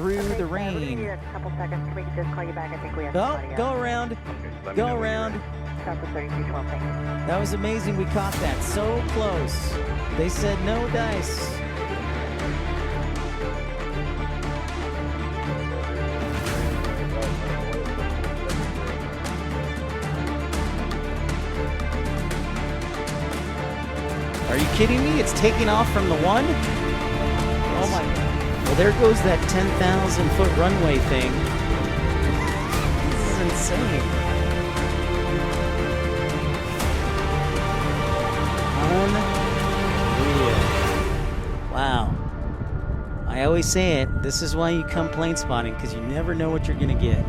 through the We rain. need a couple seconds. Can we just call you back? I think we have Oh, somebody go else. around. Let me Go know when you're around. ready. Southwest 3312, thank you. That was amazing. We caught that so close. They said no dice. Are you kidding me? It's taking off from the one? Oh my God. Well, there goes that 10,000 foot runway thing. This is insane. Unreal. Wow. I always say it. This is why you come plane spotting, because you never know what you're going to get.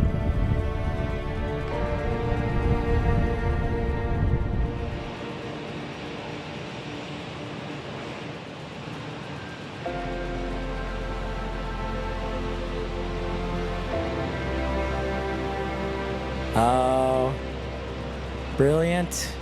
Oh, brilliant.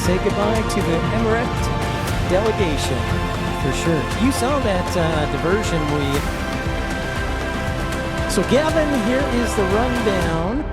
Say goodbye to the Emirate delegation, for sure. You saw that diversion. So Gavin, here is the rundown.